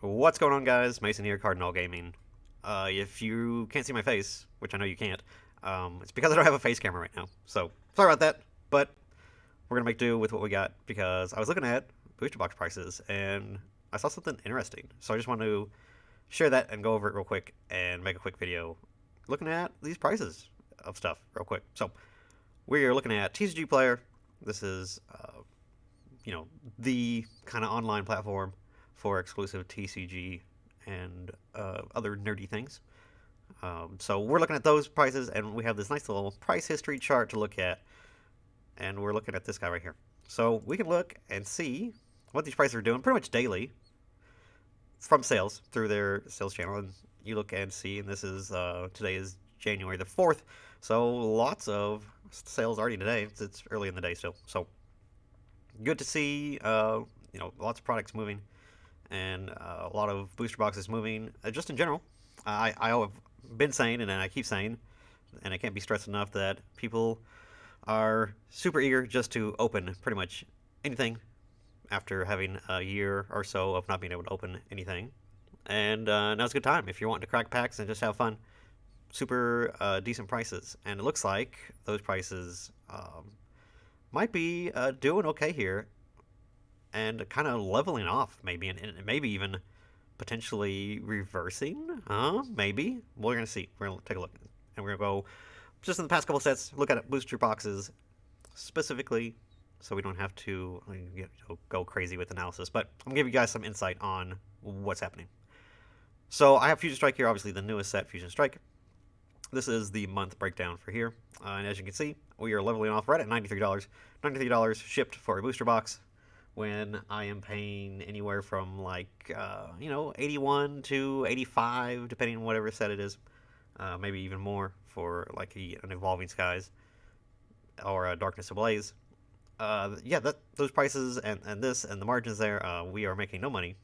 What's going on, guys? Mason here, Cardinal Gaming. If you can't see my face, which I know you can't, it's because I don't have a face camera right now. So, sorry about that, but we're going to make do with what we got because I was looking at booster box prices and I saw something interesting. So, I just want to share that and go over it real quick and make a quick video looking at these prices of stuff real quick. So, we're looking at TCG Player. This is, you know, the kind of online platform for exclusive TCG and other nerdy things. So we're looking at those prices, and we have this nice little price history chart to look at, and we're looking at this guy right here. So we can look and see what these prices are doing pretty much daily from sales through their sales channel, and you look and see, and this is today is January the 4th, so lots of sales already today. It's early in the day still, so good to see. Lots of products moving and a lot of booster boxes moving. Just in general, I have been saying, and I keep saying, and I can't be stressed enough that people are super eager just to open pretty much anything after having a year or so of not being able to open anything. And now's a good time if you're wanting to crack packs and just have fun. Super decent prices, and it looks like those prices might be doing okay here and kind of leveling off, maybe, and maybe even potentially reversing. Maybe. We're going to see. We're going to take a look. And we're going to go just in the past couple sets, look at booster boxes specifically so we don't have to go crazy with analysis. But I'm going to give you guys some insight on what's happening. So I have Fusion Strike here, obviously the newest set, Fusion Strike. This is the month breakdown for here. And as you can see, we are leveling off right at $93. $93 shipped for a booster box, when I am paying anywhere from 81 to 85, depending on whatever set it is. Maybe even more for like an Evolving Skies or a Darkness Ablaze. Those prices and this and the margins there, we are making no money.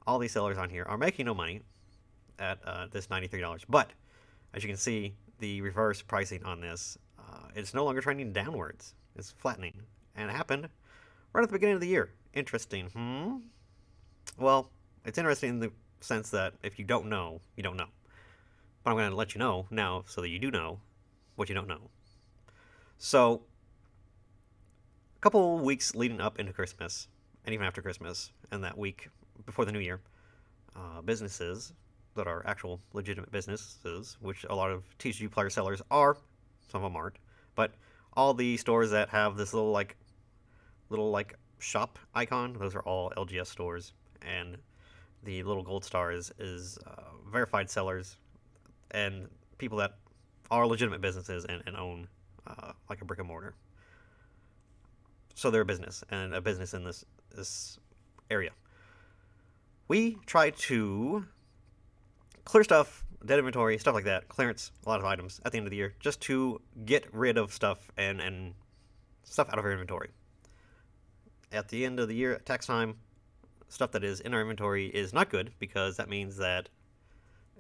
All these sellers on here are making no money at this $93. But as you can see, the reverse pricing on this, it's no longer trending downwards. It's flattening. And it happened right at the beginning of the year. Interesting. Well, it's interesting in the sense that if you don't know, you don't know. But I'm going to let you know now so that you do know what you don't know. So, a couple weeks leading up into Christmas, and even after Christmas, and that week before the new year, businesses that are actual legitimate businesses, which a lot of TCG player sellers are, some of them aren't, but all the stores that have this little shop icon, those are all LGS stores, and the little gold star is verified sellers and people that are legitimate businesses and own like a brick and mortar. So they're a business, and a business in this area. We try to clear stuff, dead inventory, stuff like that, clearance a lot of items at the end of the year, just to get rid of stuff and stuff out of our inventory. At the end of the year, at tax time, stuff that is in our inventory is not good, because that means that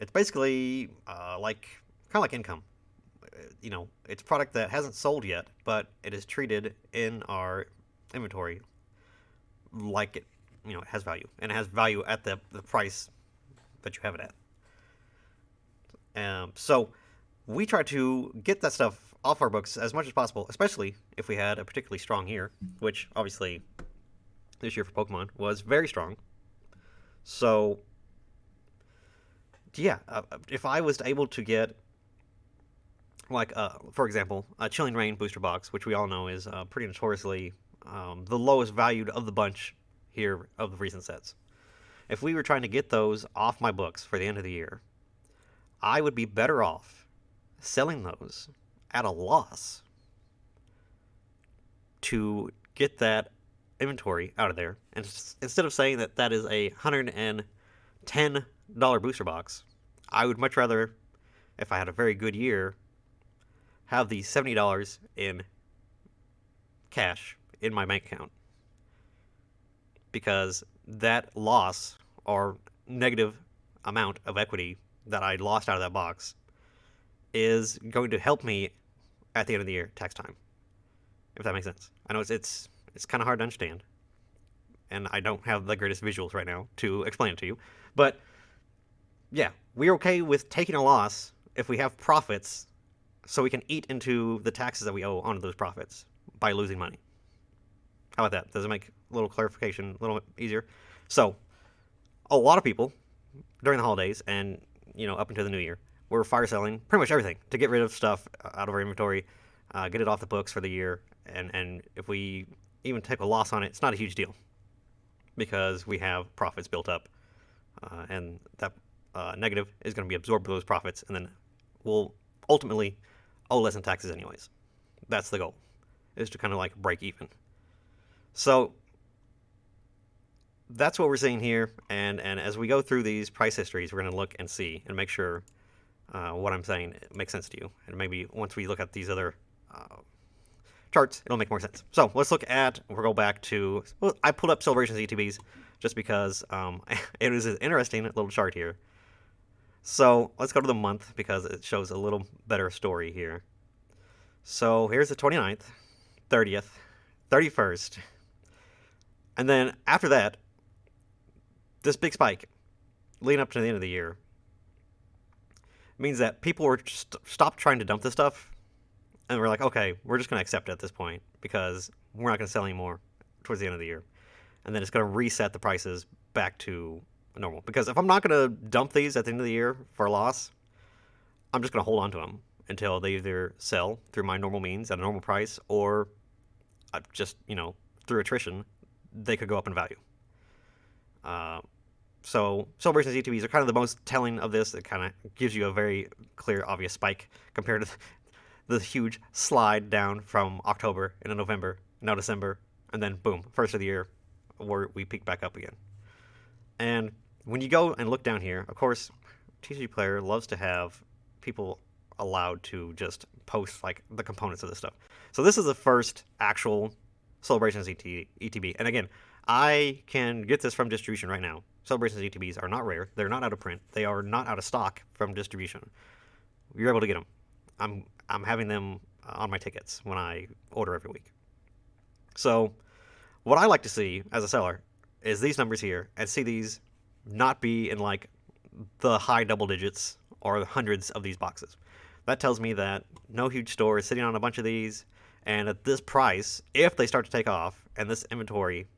it's basically kind of like income. It's product that hasn't sold yet, but it is treated in our inventory like it has value, and it has value at the price that you have it at. So we try to get that stuff off our books as much as possible, especially if we had a particularly strong year, which obviously this year for Pokemon was very strong. So yeah, if I was able to get, for example, a Chilling Reign booster box, which we all know is pretty notoriously the lowest valued of the bunch here of the recent sets. If we were trying to get those off my books for the end of the year, I would be better off selling those at a loss to get that inventory out of there. And instead of saying that is a $110 booster box, I would much rather, if I had a very good year, have the $70 in cash in my bank account. Because that loss or negative amount of equity that I lost out of that box is going to help me at the end of the year, tax time. If that makes sense. I know it's kind of hard to understand, and I don't have the greatest visuals right now to explain it to you. But yeah, we're okay with taking a loss if we have profits, so we can eat into the taxes that we owe on those profits by losing money. How about that? Does it make a little clarification a little bit easier? So, a lot of people during the holidays and up until the new year, we're fire selling pretty much everything to get rid of stuff out of our inventory, get it off the books for the year, and if we even take a loss on it, it's not a huge deal because we have profits built up, and that negative is going to be absorbed by those profits, and then we'll ultimately owe less in taxes anyways. That's the goal, is to kind of like break even. So that's what we're seeing here, and as we go through these price histories, we're going to look and see and make sure what I'm saying makes sense to you. And maybe once we look at these other charts, it'll make more sense. So let's look at, we'll go back to, well, I pulled up Celebrations ETBs just because it is an interesting little chart here. So let's go to the month because it shows a little better story here. So here's the 29th, 30th, 31st, and then after that, this big spike leading up to the end of the year means that people were stopped trying to dump this stuff, and we're like, okay, we're just going to accept it at this point because we're not going to sell anymore towards the end of the year, and then it's going to reset the prices back to normal. Because if I'm not going to dump these at the end of the year for a loss, I'm just going to hold on to them until they either sell through my normal means at a normal price, or just through attrition, they could go up in value. So Celebrations ETBs are kind of the most telling of this. It kind of gives you a very clear, obvious spike compared to the huge slide down from October into November, now December, and then boom, first of the year, where we peak back up again. And when you go and look down here, of course, TCG Player loves to have people allowed to just post like the components of this stuff. So this is the first actual Celebrations ETB. And again, I can get this from distribution right now. Celebrations ETBs are not rare. They're not out of print. They are not out of stock from distribution. You're able to get them. I'm having them on my tickets when I order every week. So what I like to see as a seller is these numbers here, and see these not be in like the high double digits or the hundreds of these boxes. That tells me that no huge store is sitting on a bunch of these, and at this price, if they start to take off and this inventory,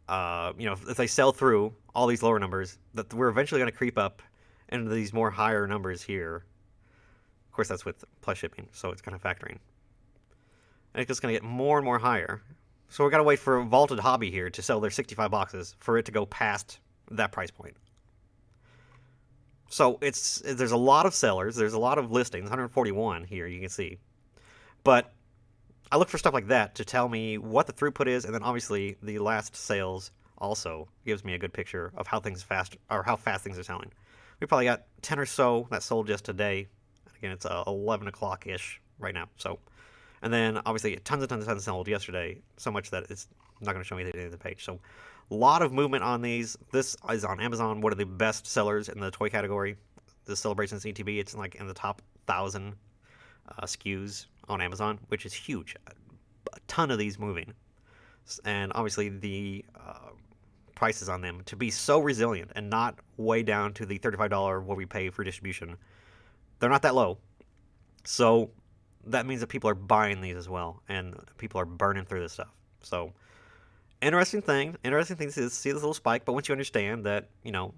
if they sell through all these lower numbers, that we're eventually going to creep up into these more higher numbers here. Of course, that's with plus shipping, so it's kind of factoring. And it's just going to get more and more higher. So we've got to wait for Vaulted Hobby here to sell their 65 boxes for it to go past that price point. So there's a lot of sellers, there's a lot of listings, 141 here, you can see. But I look for stuff like that to tell me what the throughput is, and then obviously the last sales also gives me a good picture of how how fast things are selling. We probably got 10 or so that sold just today. Again, it's 11 o'clock ish right now. So, and then obviously tons sold yesterday, so much that it's not going to show me the end of the page. So, a lot of movement on these. This is on Amazon, one of the best sellers in the toy category. The Celebrations ETB, it's like in the top 1,000 SKUs on Amazon, which is huge. A ton of these moving, and obviously the prices on them to be so resilient and not way down to the $35 what we pay for distribution. They're not that low, so that means that people are buying these as well, and people are burning through this stuff. So interesting thing to see this little spike. But once you understand that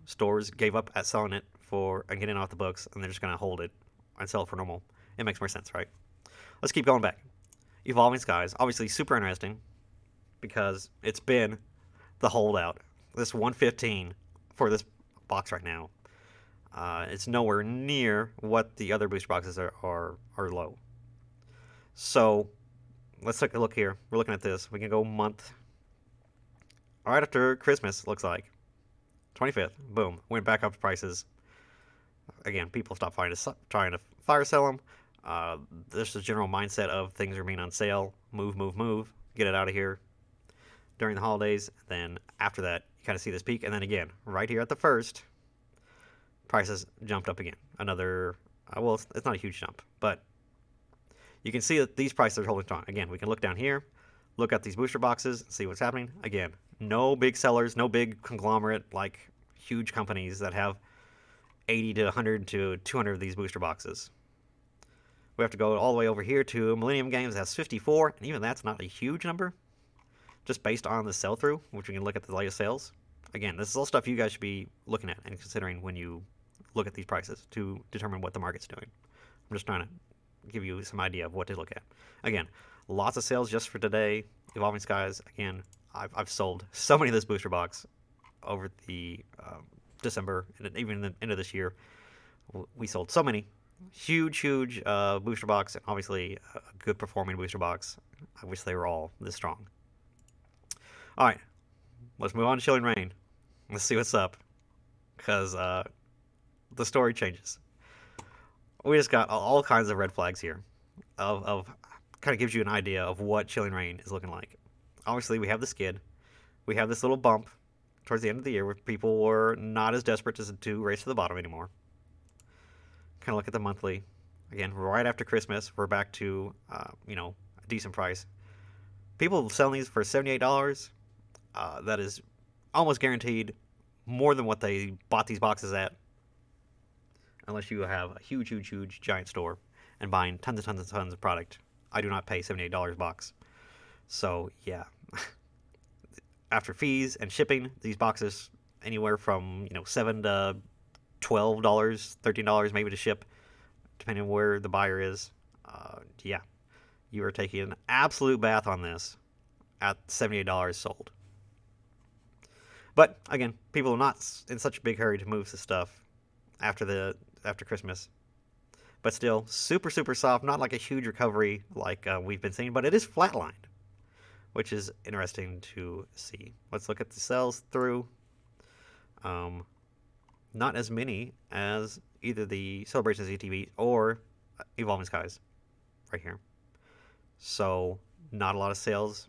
stores gave up at selling it and getting it off the books, and they're just going to hold it and sell it for normal, it makes more sense, right? Let's keep going back. Evolving Skies, obviously super interesting because it's been the holdout. This 115 for this box right now. It's nowhere near what the other booster boxes are low. So let's take a look here. We're looking at this. We can go month. Right after Christmas, looks like 25th. Boom, went back up to prices. Again, people stopped trying to fire sell them. There's the general mindset of things are being on sale. Move, get it out of here during the holidays. Then after that, you kind of see this peak, and then again, right here at the first, prices jumped up again. Another, well, it's not a huge jump, but you can see that these prices are holding strong. Again, we can look down here, look at these booster boxes, see what's happening. Again, no big sellers, no big conglomerate like huge companies that have 80 to 100 to 200 of these booster boxes. We have to go all the way over here to Millennium Games. That's 54, and even that's not a huge number, just based on the sell-through, which we can look at the latest sales. Again, this is all stuff you guys should be looking at and considering when you look at these prices to determine what the market's doing. I'm just trying to give you some idea of what to look at. Again, lots of sales just for today. Evolving Skies, again, I've sold so many of this booster box over the December and even the end of this year. We sold so many. Huge booster box, and obviously a good performing booster box. I wish they were all this strong. All right, let's move on to Chilling Reign. Let's see what's up, because the story changes. We just got all kinds of red flags here, of kind of gives you an idea of what Chilling Reign is looking like. Obviously, we have the skid. We have this little bump towards the end of the year where people were not as desperate to race to the bottom anymore. Kind of look at the monthly. Again, right after Christmas, we're back to a decent price. People selling these for $78. That is almost guaranteed more than what they bought these boxes at, unless you have a huge giant store and buying tons of product. I do not pay $78 a box. So yeah, after fees and shipping, these boxes anywhere from $7 to $12, $13 maybe to ship, depending on where the buyer is. Yeah, you are taking an absolute bath on this at $78 sold. But again, people are not in such a big hurry to move this stuff after Christmas. But still, super soft. Not like a huge recovery like we've been seeing, but it is flatlined, which is interesting to see. Let's look at the sales through. Not as many as either the Celebrations ETB or Evolving Skies right here. So not a lot of sales,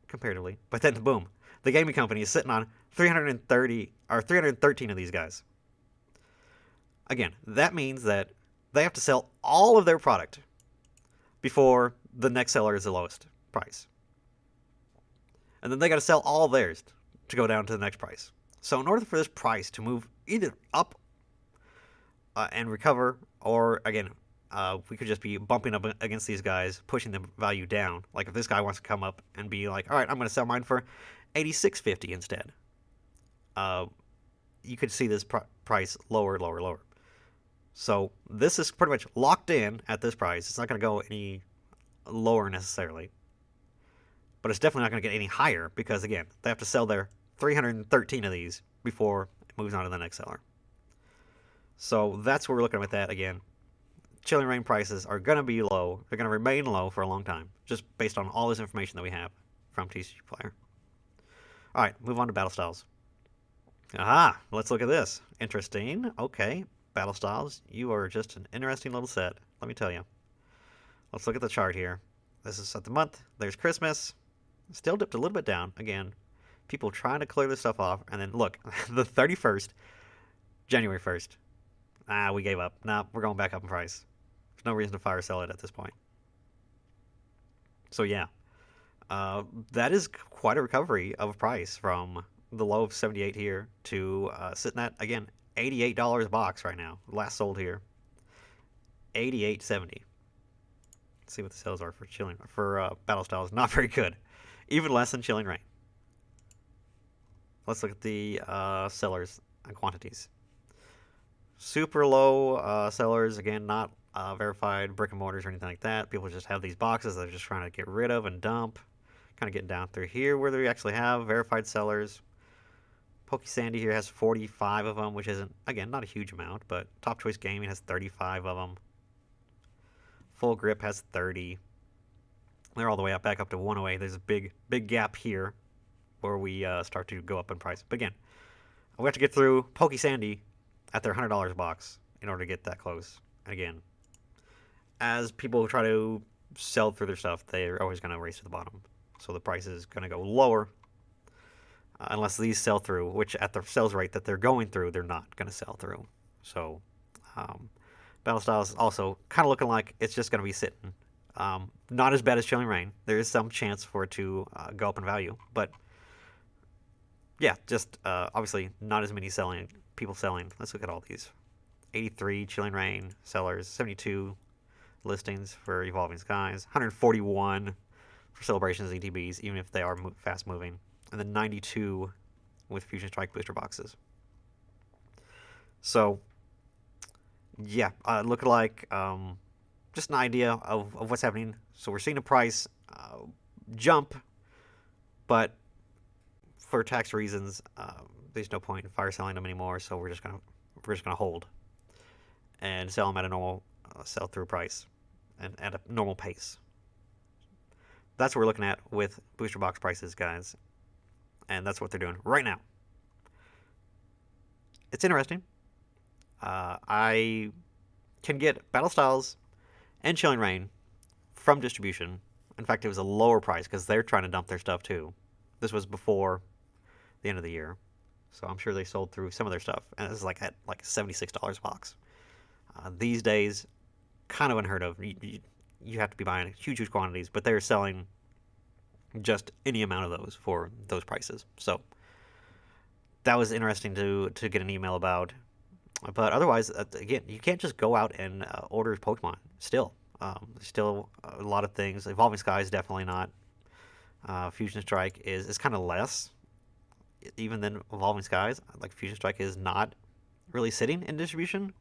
comparatively. But then boom, the gaming company is sitting on 313 of these guys. Again, that means that they have to sell all of their product before the next seller is the lowest price. And then they got to sell all theirs to go down to the next price. So in order for this price to move either up and recover, or again, we could just be bumping up against these guys, pushing the value down. Like if this guy wants to come up and be like, all right, I'm going to sell mine for $86.50 instead. You could see this price lower. So this is pretty much locked in at this price. It's not going to go any lower necessarily. But it's definitely not going to get any higher because, again, they have to sell their 313 of these before it moves on to the next seller. So that's what we're looking at with that again. Chilling Reign prices are going to be low. They're going to remain low for a long time, just based on all this information that we have from TCG Player. All right, move on to Battle Styles. Aha, let's look at this. Interesting. Okay, Battle Styles, you are just an interesting little set, let me tell you. Let's look at the chart here. This is at the month. There's Christmas. Still dipped a little bit down. Again, people trying to clear this stuff off. And then look, the 31st, January 1st. We gave up. Nah, we're going back up in price. There's no reason to fire sell it at this point. So yeah, that is quite a recovery of price from the low of 78 here to sitting at, again, $88 a box right now. Last sold here, $88.70. Let's see what the sales are for Battle Styles. Not very good. Even less than Chilling Reign. Let's look at the sellers and quantities. Super low sellers. Again, not verified brick and mortars or anything like that. People just have these boxes they're just trying to get rid of and dump. Kind of getting down through here where they actually have verified sellers. Pokey Sandy here has 45 of them, which isn't, again, not a huge amount, but Top Choice Gaming has 35 of them. Full Grip has 30. They're all the way back up to 108. There's a big gap here where we start to go up in price. But again, we have to get through Pokey Sandy at their $100 box in order to get that close. And again, as people try to sell through their stuff, they're always going to race to the bottom. So the price is going to go lower unless these sell through, which at the sales rate that they're going through, they're not going to sell through. So Battle Styles is also kind of looking like it's just going to be sitting Not as bad as Chilling Reign. There is some chance for it to go up in value, but yeah, just obviously not as many people selling. Let's look at all these. 83 Chilling Reign sellers, 72 listings for Evolving Skies, 141 for Celebrations ETBs, even if they are fast moving, and then 92 with Fusion Strike booster boxes. So, yeah, look like just an idea of what's happening. So we're seeing a price jump, but for tax reasons, there's no point in fire selling them anymore. So we're just gonna hold and sell them at a normal sell through price and at a normal pace. That's what we're looking at with booster box prices, guys, and that's what they're doing right now. It's interesting. I can get Battle Styles and Chilling Reign from distribution. In fact, it was a lower price because they're trying to dump their stuff too. This was before the end of the year, so I'm sure they sold through some of their stuff, and it's like at like $76 a box. These days, kind of unheard of. You have to be buying huge quantities, but they're selling just any amount of those for those prices. So that was interesting to get an email about. But otherwise, again, you can't just go out and order Pokemon. Still a lot of things. Evolving Skies definitely not. Fusion Strike is kind of less, even than Evolving Skies. Like Fusion Strike is not really sitting in distribution,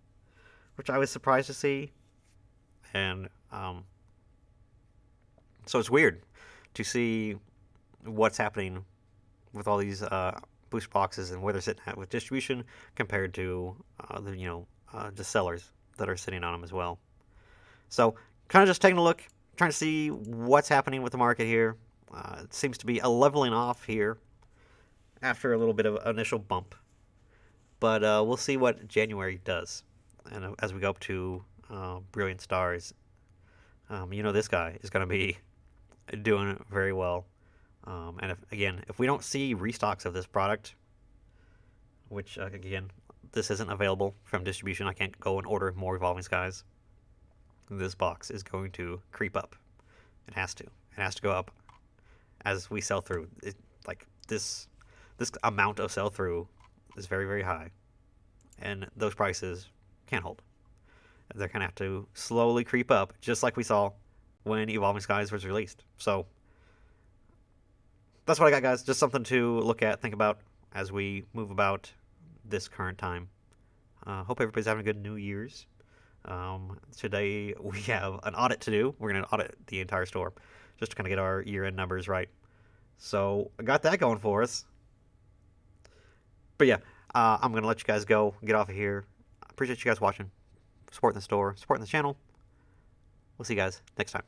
which I was surprised to see. And so it's weird to see what's happening with all these booster boxes and where they're sitting at with distribution compared to the sellers that are sitting on them as well. So kind of just taking a look, trying to see what's happening with the market here. It seems to be a leveling off here after a little bit of an initial bump, but we'll see what January does. And as we go up to Brilliant Stars, this guy is going to be doing very well. And if we don't see restocks of this product, which again, this isn't available from distribution, I can't go and order more Evolving Skies. This box is going to creep up. It has to. It has to go up as we sell through. This amount of sell through is very, very high, and those prices can't hold. They're gonna have to slowly creep up, just like we saw when Evolving Skies was released. So that's what I got, guys. Just something to look at, think about as we move about this current time. Hope everybody's having a good New Year's. Today we have an audit to do. We're going to audit the entire store just to kind of get our year-end numbers right. So I got that going for us. But yeah, I'm going to let you guys go, get off of here. I appreciate you guys watching, supporting the store, supporting the channel. We'll see you guys next time.